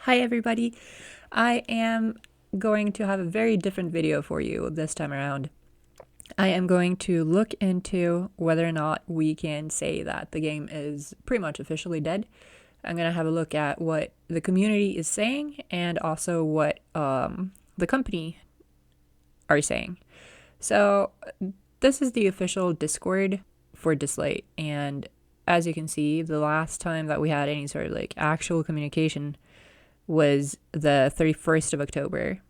Hi everybody, I am going to have a very different video for you this time around. I am going to look into whether or not we can say that the game is pretty much officially dead. I'm going to have a look at what the community is saying and also what the company are saying. So this is the official Discord for Dislyte, and as you can see, the last time that we had any sort of like actual communication was the 31st of October.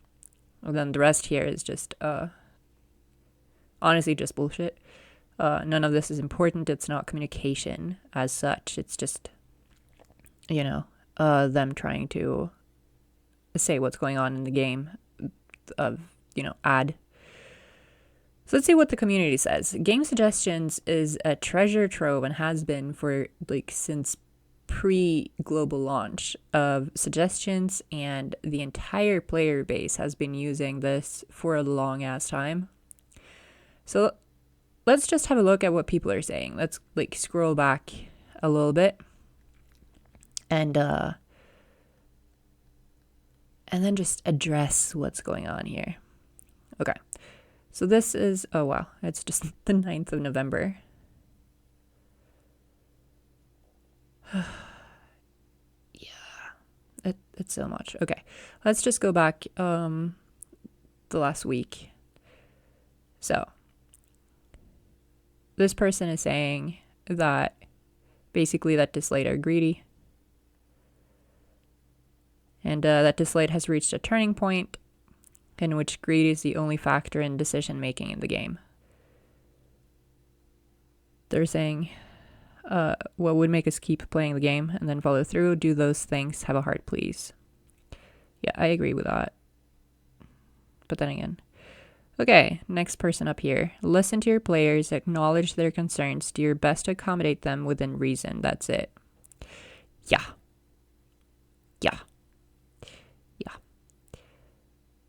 And then the rest here is just honestly just bullshit. None of this is important. It's not communication as such. It's just, them trying to say what's going on in the game ad. So let's see what the community says. Game suggestions is a treasure trove and has been for since pre-global launch of suggestions, and the entire player base has been using this for a long ass time. So let's just have a look at what people are saying. Let's scroll back a little bit and then just address what's going on here. Okay, so this is, oh wow, it's just the 9th of November. It's so much. Okay, let's just go back the last week. So this person is saying that basically that Dislyte are greedy, and that Dislyte has reached a turning point in which greed is the only factor in decision making in the game. They're saying what would make us keep playing the game and then follow through, do those things, have a heart, please. Yeah, I agree with that. But then again. Okay, next person up here. Listen to your players, acknowledge their concerns, do your best to accommodate them within reason. That's it. Yeah.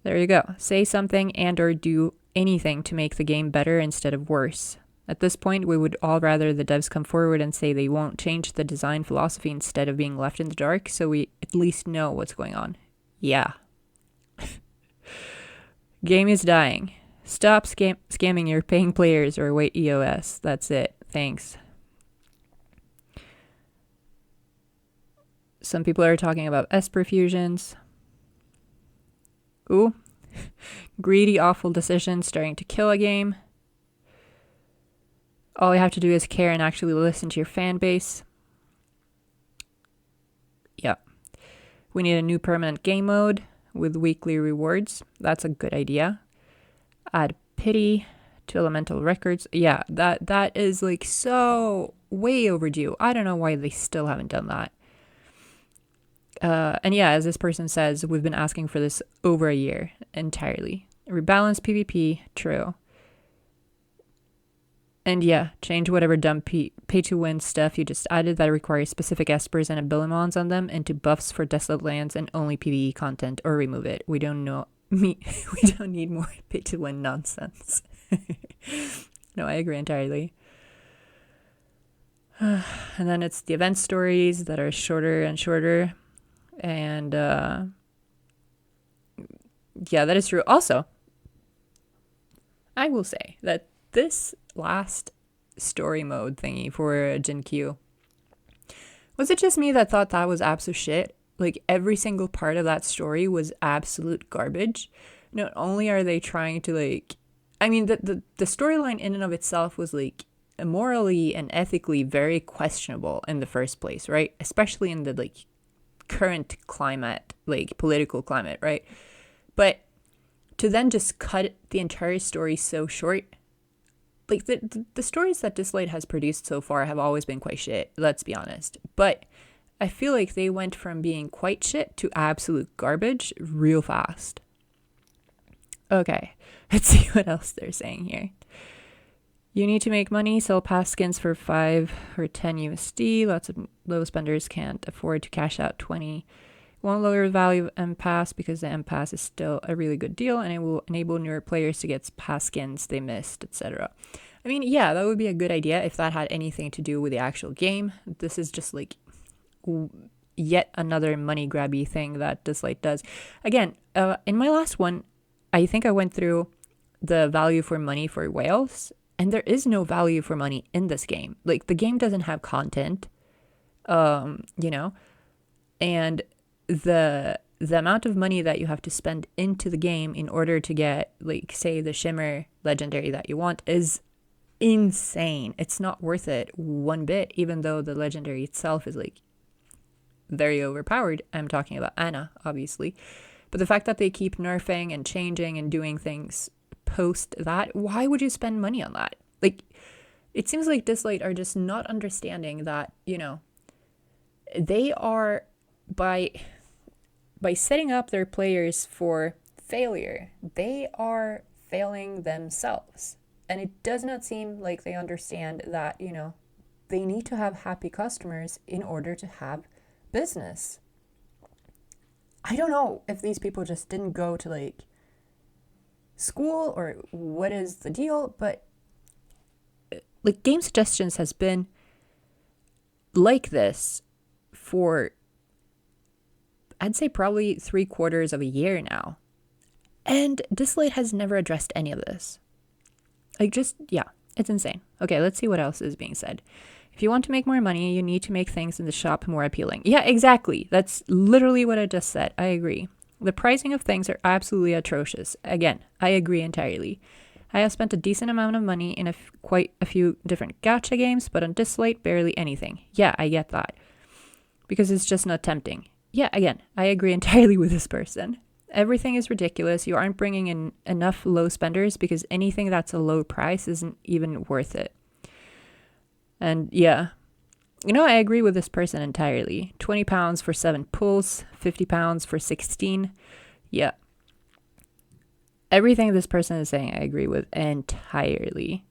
There you go. Say something and or do anything to make the game better instead of worse. At this point, we would all rather the devs come forward and say they won't change the design philosophy instead of being left in the dark, so we at least know what's going on. Yeah. Game is dying. Stop scamming your paying players or wait EOS. That's it. Thanks. Some people are talking about Esper fusions. Ooh. Greedy, awful decisions starting to kill a game. All you have to do is care and actually listen to your fan base. Yeah. We need a new permanent game mode with weekly rewards. That's a good idea. Add pity to elemental records. Yeah, that is so way overdue. I don't know why they still haven't done that. And yeah, as this person says, we've been asking for this over a year entirely. Rebalance PvP, true. And yeah, change whatever dumb pay-to-win stuff you just added that requires specific espers and abilimons on them into buffs for desolate lands and only PvE content, or remove it. We don't need more pay-to-win nonsense. No, I agree entirely. And then it's the event stories that are shorter and shorter. And yeah, that is true. Also, I will say that this last story mode thingy for Jin Q, was it just me that thought that was absolute shit? Every single part of that story was absolute garbage. Not only are they trying to the storyline in and of itself was morally and ethically very questionable in the first place, right? Especially in the current climate, political climate, right? But to then just cut the entire story so short, the stories that Dislyte has produced so far have always been quite shit, let's be honest. But I feel like they went from being quite shit to absolute garbage real fast. Okay, let's see what else they're saying here. You need to make money, sell pass skins for 5 or 10 USD. Lots of low spenders can't afford to cash out 20. Won't lower the value of M-Pass because the M-Pass is still a really good deal and it will enable newer players to get pass skins they missed, etc. I mean, yeah, that would be a good idea if that had anything to do with the actual game. This is just yet another money grabby thing that Dislyte does. Again, in my last one, I think I went through the value for money for whales, and there is no value for money in this game. Like, the game doesn't have content, you know, and the amount of money that you have to spend into the game in order to get, like, say, the shimmer legendary that you want is insane. It's not worth it one bit, even though the legendary itself is, like, very overpowered. I'm talking about Anna, obviously. But the fact that they keep nerfing and changing and doing things post that, why would you spend money on that? Like, it seems like Dislyte are just not understanding that, you know, they are, by setting up their players for failure, they are failing themselves. And it does not seem like they understand that, you know, they need to have happy customers in order to have business. I don't know if these people just didn't go to, like, school or what is the deal, but, like, Game Suggestions has been like this for, I'd say, probably 3/4 of a year now. And Dislyte has never addressed any of this. Like, just, yeah, it's insane. Okay, let's see what else is being said. If you want to make more money, you need to make things in the shop more appealing. Yeah, exactly. That's literally what I just said. I agree. The pricing of things are absolutely atrocious. Again, I agree entirely. I have spent a decent amount of money in quite a few different gacha games, but on Dislyte, barely anything. Yeah, I get that. Because it's just not tempting. Yeah, again, I agree entirely with this person. Everything is ridiculous. You aren't bringing in enough low spenders because anything that's a low price isn't even worth it. And yeah, you know, I agree with this person entirely. £20 for 7 pulls, £50 for 16. Yeah. Everything this person is saying, I agree with entirely.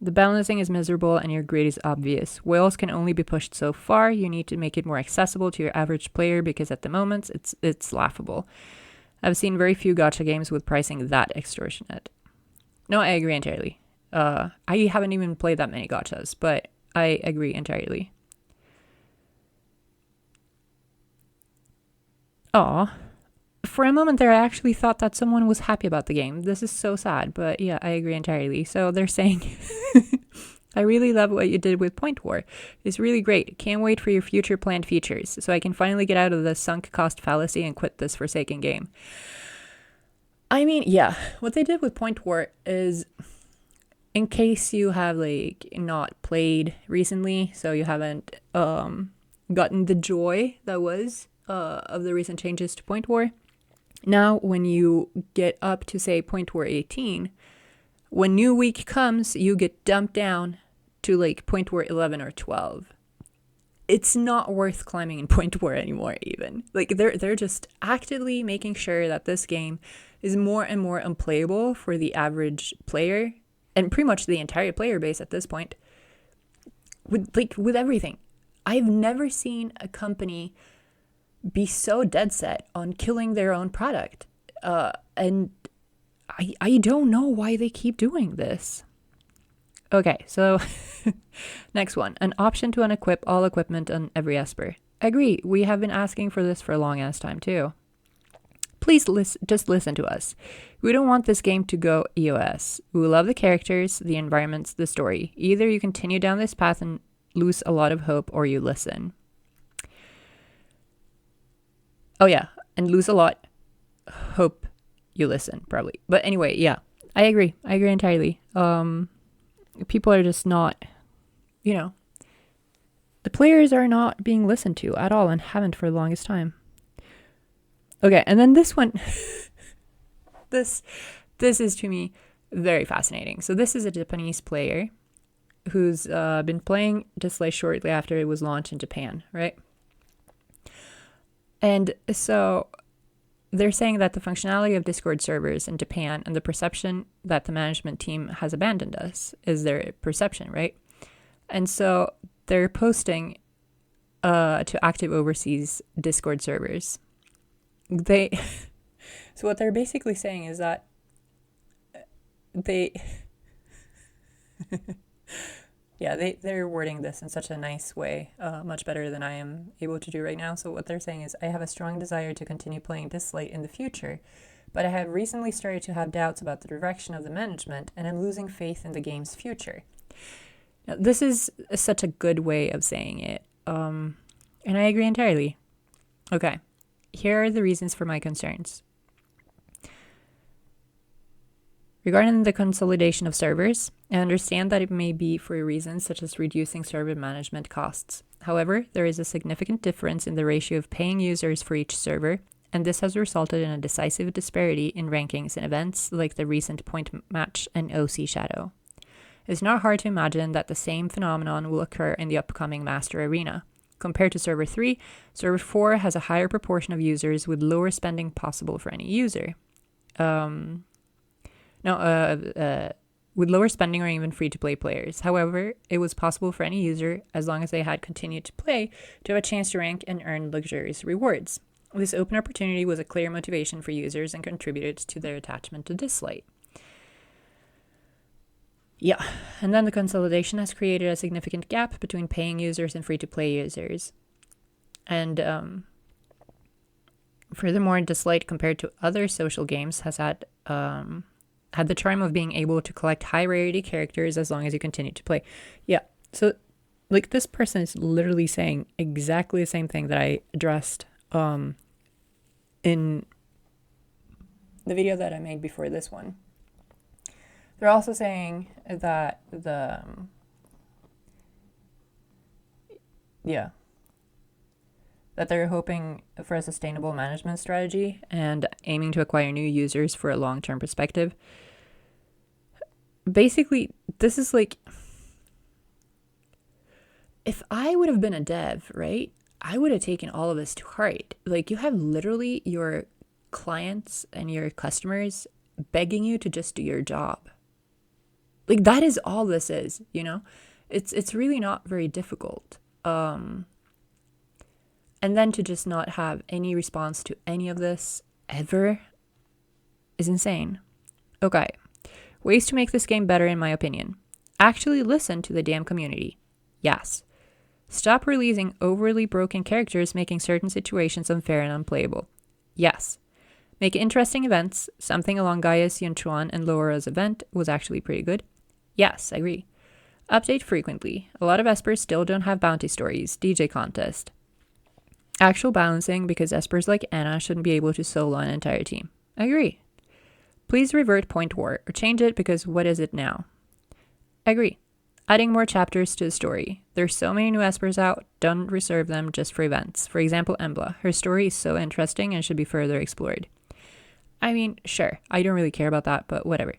The balancing is miserable and your greed is obvious. Whales can only be pushed so far. You need to make it more accessible to your average player because at the moment it's laughable. I've seen very few gacha games with pricing that extortionate. No, I agree entirely. I haven't even played that many gachas, but I agree entirely. Aw. For a moment there, I actually thought that someone was happy about the game. This is so sad, but yeah, I agree entirely. So they're saying, I really love what you did with Point War. It's really great. Can't wait for your future planned features, so I can finally get out of the sunk cost fallacy and quit this forsaken game. I mean, yeah, what they did with Point War is, in case you have, like, not played recently, so you haven't gotten the joy that was of the recent changes to Point War. Now, when you get up to, say, Point War 18, when new week comes, you get dumped down to, like, Point War 11 or 12. It's not worth climbing in Point War anymore, even. Like, they're just actively making sure that this game is more and more unplayable for the average player, and pretty much the entire player base at this point, with everything. I've never seen a company be so dead set on killing their own product. And I don't know why they keep doing this. Okay, so next one. An option to unequip all equipment on every Esper. Agree, we have been asking for this for a long ass time too. Please just listen to us. We don't want this game to go EOS. We love the characters, the environments, the story. Either you continue down this path and lose a lot of hope, or you listen. Oh yeah, and lose a lot. Hope you listen, probably. But anyway, yeah, I agree. I agree entirely. People are just not, you know, the players are not being listened to at all and haven't for the longest time. Okay, and then this one, this is to me very fascinating. So this is a Japanese player who's been playing Dislyte shortly after it was launched in Japan, right? And so they're saying that the functionality of Discord servers in Japan and the perception that the management team has abandoned us is their perception, right? And so they're posting to active overseas Discord servers. So what they're basically saying is that yeah, they're wording this in such a nice way, much better than I am able to do right now. So what they're saying is, I have a strong desire to continue playing Dislyte in the future, but I have recently started to have doubts about the direction of the management, and I'm losing faith in the game's future. Now, this is such a good way of saying it, and I agree entirely. Okay, here are the reasons for my concerns. Regarding the consolidation of servers, I understand that it may be for reasons such as reducing server management costs. However, there is a significant difference in the ratio of paying users for each server, and this has resulted in a decisive disparity in rankings in events like the recent point match and OC Shadow. It's not hard to imagine that the same phenomenon will occur in the upcoming Master Arena. Compared to Server 3, Server 4 has a higher proportion of users with lower spending possible for any user. With lower spending or even free-to-play players. However, it was possible for any user, as long as they had continued to play, to have a chance to rank and earn luxurious rewards. This open opportunity was a clear motivation for users and contributed to their attachment to Dislyte. Yeah, and then the consolidation has created a significant gap between paying users and free-to-play users. And furthermore, Dislyte, compared to other social games, has had the charm of being able to collect high rarity characters as long as you continue to play. Yeah, so like this person is literally saying exactly the same thing that I addressed in the video that I made before this one. They're also saying that that they're hoping for a sustainable management strategy and aiming to acquire new users for a long-term perspective. Basically, this is like, if I would have been a dev, right, I would have taken all of this to heart. Like, you have literally your clients and your customers begging you to just do your job. Like, that is all this is, you know? It's really not very difficult. And then to just not have any response to any of this ever is insane. Okay. Ways to make this game better, in my opinion. Actually listen to the damn community. Yes. Stop releasing overly broken characters, making certain situations unfair and unplayable. Yes. Make interesting events. Something along Gaius, Yunchuan, and Laura's event was actually pretty good. Yes, I agree. Update frequently. A lot of espers still don't have bounty stories. DJ contest. Actual balancing, because espers like Anna shouldn't be able to solo an entire team. I agree. Please revert point war, or change it, because what is it now? I agree. Adding more chapters to the story. There's so many new espers out, don't reserve them just for events. For example, Embla. Her story is so interesting and should be further explored. I mean, sure, I don't really care about that, but whatever.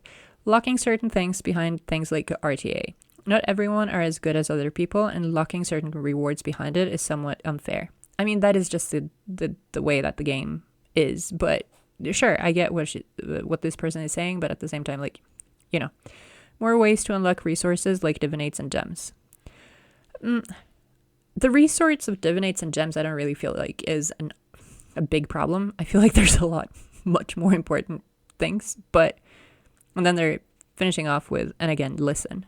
Locking certain things behind things like RTA. Not everyone are as good as other people, and locking certain rewards behind it is somewhat unfair. I mean, that is just the way that the game is, but sure, I get what this person is saying, but at the same time, like, you know, more ways to unlock resources like divinates and gems. The resource of divinates and gems, I don't really feel like is a big problem. I feel like there's a lot much more important things, and then they're finishing off with, and again, listen.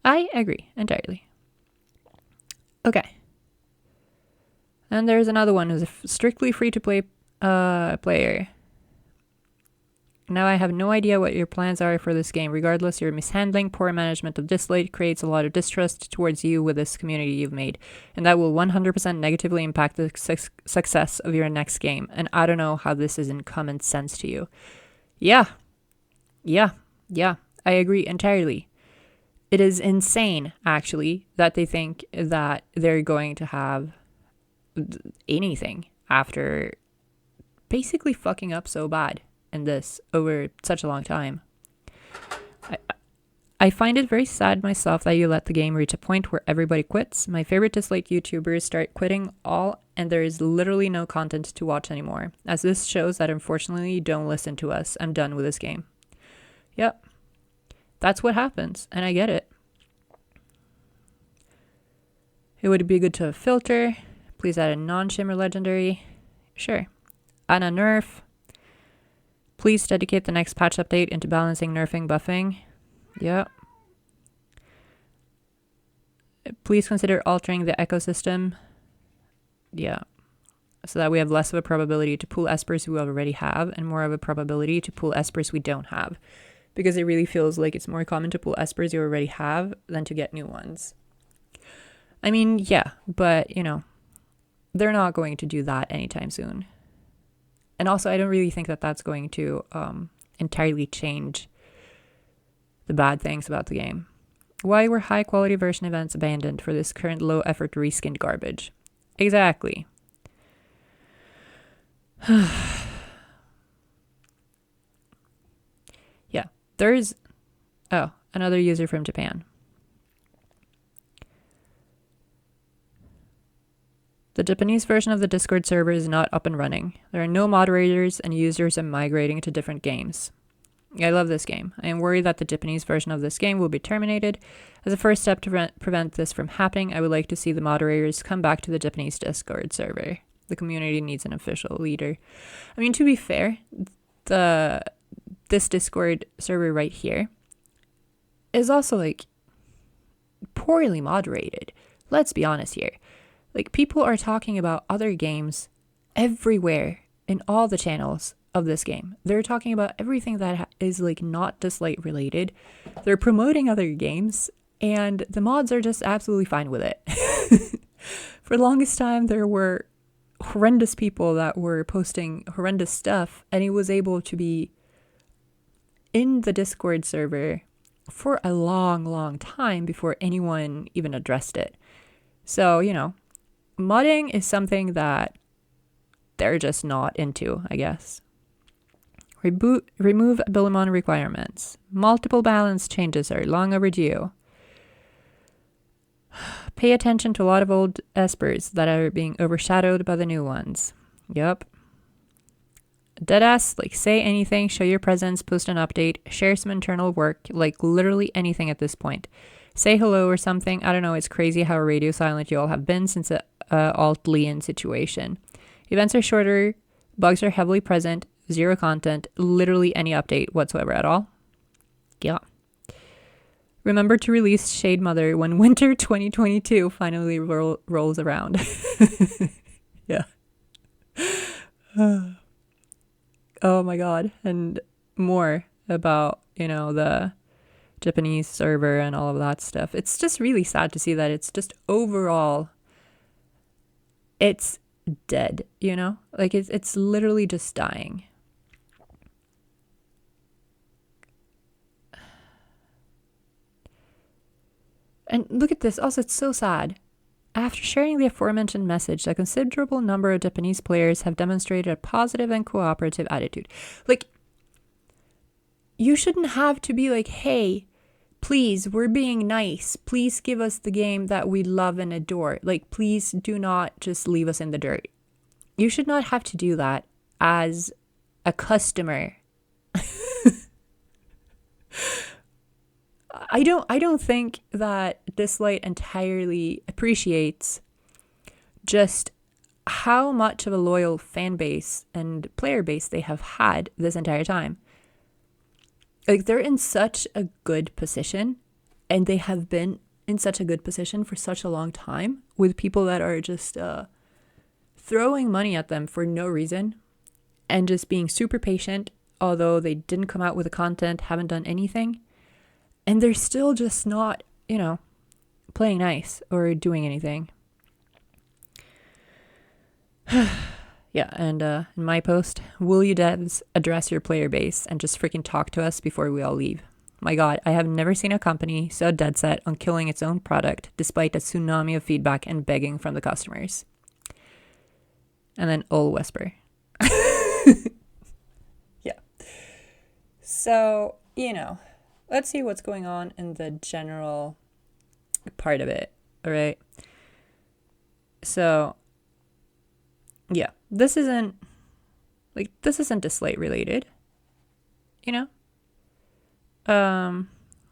I agree entirely. Okay. And there's another one who's a strictly free-to-play player. Now I have no idea what your plans are for this game. Regardless, your mishandling, poor management of Dislyte creates a lot of distrust towards you with this community you've made, and that will 100% negatively impact the success of your next game, and I don't know how this isn't common sense to you. Yeah, I agree entirely. It is insane, actually, that they think that they're going to have anything after basically fucking up so bad in this over such a long time. I find it very sad myself that you let the game reach a point where everybody quits. My favorite Dislyte YouTubers start quitting all, and there is literally no content to watch anymore, as this shows that unfortunately you don't listen to us. I'm done with this game. Yep. That's what happens, and I get it. It would be good to have filter. Please add a non-shimmer legendary. Sure. Add a nerf. Please dedicate the next patch update into balancing, nerfing, buffing. Yep. Please consider altering the ecosystem. Yeah. So that we have less of a probability to pull espers we already have and more of a probability to pull espers we don't have. Because it really feels like it's more common to pull espers you already have than to get new ones. I mean, yeah, but, you know, they're not going to do that anytime soon. And also, I don't really think that that's going to entirely change the bad things about the game. Why were high quality version events abandoned for this current low effort reskinned garbage? Exactly. Yeah, there's another user from Japan. The Japanese version of the Discord server is not up and running. There are no moderators and users are migrating to different games. I love this game. I am worried that the Japanese version of this game will be terminated. As a first step to prevent this from happening, I would like to see the moderators come back to the Japanese Discord server. The community needs an official leader. I mean, to be fair, this Discord server right here is also like poorly moderated. Let's be honest here. Like, people are talking about other games everywhere in all the channels of this game. They're talking about everything that is like not Dislyte related. They're promoting other games and the mods are just absolutely fine with it. For the longest time, there were horrendous people that were posting horrendous stuff and it was able to be in the Discord server for a long time before anyone even addressed it. So, you know, modding is something that they're just not into, I guess. Remove Abilimon requirements. Multiple balance changes are long overdue. Pay attention to a lot of old espers that are being overshadowed by the new ones. Yup. Deadass, like, say anything, show your presence, post an update, share some internal work, like literally anything at this point. Say hello or something. I don't know, it's crazy how radio silent you all have been since the alt-Leon situation. Events are shorter, bugs are heavily present, zero content, literally any update whatsoever at all. Yeah. Remember to release Shademother when winter 2022 finally rolls around. Yeah. Oh my god. And more about, you know, the Japanese server and all of that stuff. It's just really sad to see that it's just overall, it's dead, you know? Like, it's literally just dying. And look at this. Also, it's so sad. After sharing the aforementioned message, a considerable number of Japanese players have demonstrated a positive and cooperative attitude. Like, you shouldn't have to be like, hey, please, we're being nice. Please give us the game that we love and adore. Like, please do not just leave us in the dirt. You should not have to do that as a customer. I don't think that Dislyte entirely appreciates just how much of a loyal fan base and player base they have had this entire time. Like, they're in such a good position, and they have been in such a good position for such a long time with people that are just throwing money at them for no reason and just being super patient, although they didn't come out with the content, haven't done anything. And they're still just not, you know, playing nice or doing anything. Yeah, and in my post, will you devs address your player base and just freaking talk to us before we all leave? My god, I have never seen a company so dead set on killing its own product despite a tsunami of feedback and begging from the customers. And then all whisper. Yeah. So, you know, let's see what's going on in the general part of it, all right? So, yeah, this isn't Dislyte related, you know?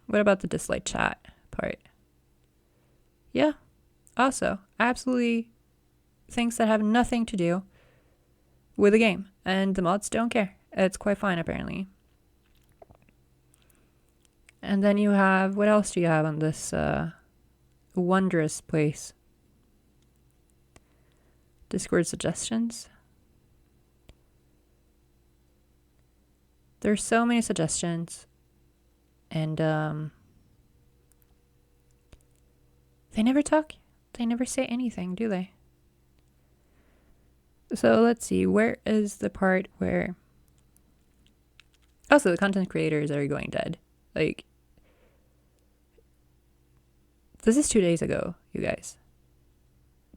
What about the Dislyte chat part? Yeah, also, absolutely things that have nothing to do with the game, and the mods don't care. It's quite fine, apparently. And then you have, what else do you have on this wondrous place. Discord suggestions. There's so many suggestions, and they never talk. They never say anything, do they? So let's see, where is the part where... Oh, so the content creators are going dead. Like, this is 2 days ago, you guys.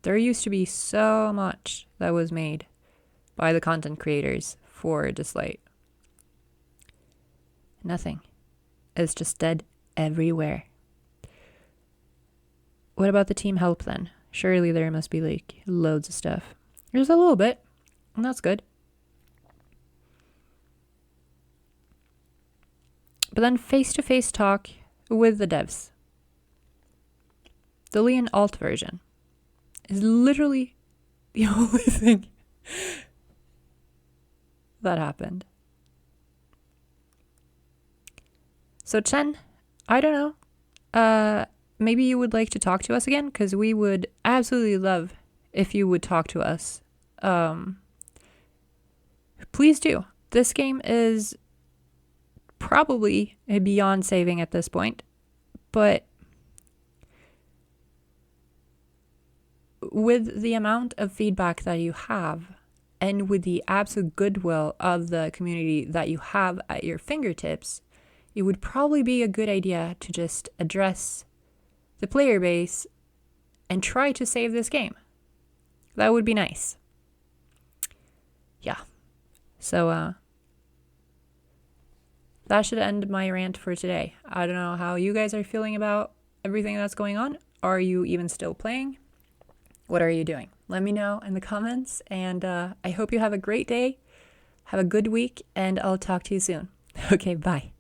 There used to be so much that was made by the content creators for Dislyte. Nothing. It's just dead everywhere. What about the team help then? Surely there must be like loads of stuff. There's a little bit, and that's good. But then face-to-face talk with the devs. The Leon alt version is literally the only thing that happened. So Chen, I don't know. Maybe you would like to talk to us again, because we would absolutely love if you would talk to us. Please do. This game is probably beyond saving at this point, but with the amount of feedback that you have and with the absolute goodwill of the community that you have at your fingertips, it would probably be a good idea to just address the player base and try to save this game. That would be nice. Yeah. So, that should end my rant for today. I don't know how you guys are feeling about everything that's going on. Are you even still playing? What are you doing? Let me know in the comments, and I hope you have a great day. Have a good week, and I'll talk to you soon. Okay, bye.